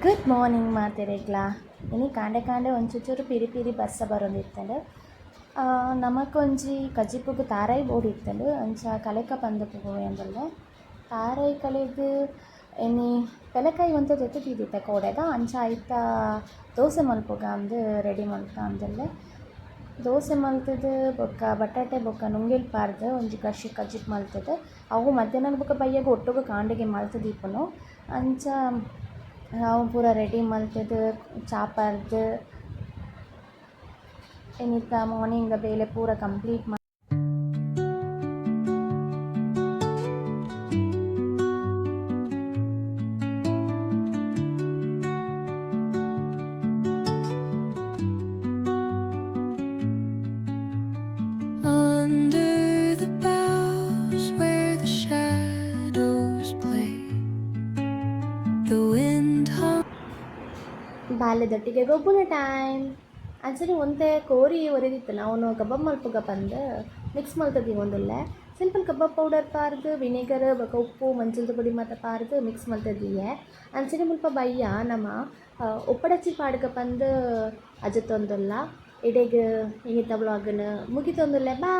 Good morning ಮಾತೆರೆಗ್ಲ ಇನಿ ಕಾಂಡೆ ಕಾಂಡೆ ಒಂಚೂರು ಪಿರಿ ಪಿರಿ ಬಸ್ಸ ಬರೋಂದಿತ್ತಂಡು ನಮಕೊಂಜಿ ಕಜಿಪುಗು ತಾರಾಯಿ ಬೋಡಿ ಇತ್ತಂಡು ಅಂಚ ಕಲೆಕ ಪಂದ್ ಪೋಯಂದುಲ್ಲೆ ತಾರಾಯಿ ಕಲೆಗ್ ಎನಿ ಪೆಲಕಾಯಿ ಒಂತ ದೊತ್ತುದಿತ್ತ ಕೋಡೆದ ಅಂಚ ಐತ ದೋಸೆ ಮಲ್ಪುಗ ಅಂದು ರೆಡಿ ಮಲ್ತ ಅಂದುಲ್ಲೆ ದೋಸೆ ಮಲ್ತದು ಬೊಕ್ಕ ಬಟಾಟೆ ಬೊಕ್ಕ ನುಂಗಿಲ್ ಪಾರ್ದು ಒಂಜಿ ಕರ್ಶಿ ಕಜಿಪ್ ಮಲ್ತದು ಅವು ಮಧ್ಯಾಹ್ನ ಬೊಕ್ಕ ಬಯ್ಯಾಗ ಒಟ್ಟುಗು ಕಾಂಡೆಗೆ ಮಲ್ತದೀಪುನು ಅಂಚ ಅವು ಪೂರ ರೆಡಿ ಮಲ್ತದು ಚಾಪಾರ್ದು ಎನ್ನಿತ್ತ ಮಾರ್ನಿಂಗ್ ಬೇಲೆ ಪೂರ complete Under the boughs where the shadows play, the wind hums. ಬಾಲ್ಯದೊಟ್ಟಿಗೆ ಗೊಬ್ಬುನ ಟೈಮ್ ಅಂಚನೆ ಒಂತೆ ಕೋರಿ ಒರೆದಿತ್ತಲ್ಲ ಅವನು ಕಬಾಬ್ ಮಲ್ಪುಗ ಬಂದು ಮಿಕ್ಸ್ ಮಲ್ತದಿ ಒಂದೊಳ್ಳೆ ಸಿಂಪಲ್ ಕಬಾಬ್ ಪೌಡರ್ ಪಾರ್ದು ವಿನೆಗರ್ ಬೊಕ ಉಪ್ಪು ಮಂಚದ ಪುಡಿ ಮತ್ತು ಪಾರ್ದು ಮಿಕ್ಸ್ ಮಲ್ತದಿಯೆ ಅಂಚನೆ ಮುಲ್ಪ ಬಯ್ಯ ನಮ್ಮ ಒಪ್ಪಡಚ್ಚಿ ಪಾಡ್ಗ ಬಂದು ಅಜತ್ತೊಂದುಲ್ಲ ಎಡೆಗೆ ಹಿಂಗೆ ವ್ಲಾಗನ್ನು ಮುಗಿತೊಂದುಲ್ಲೆ ಬಾ.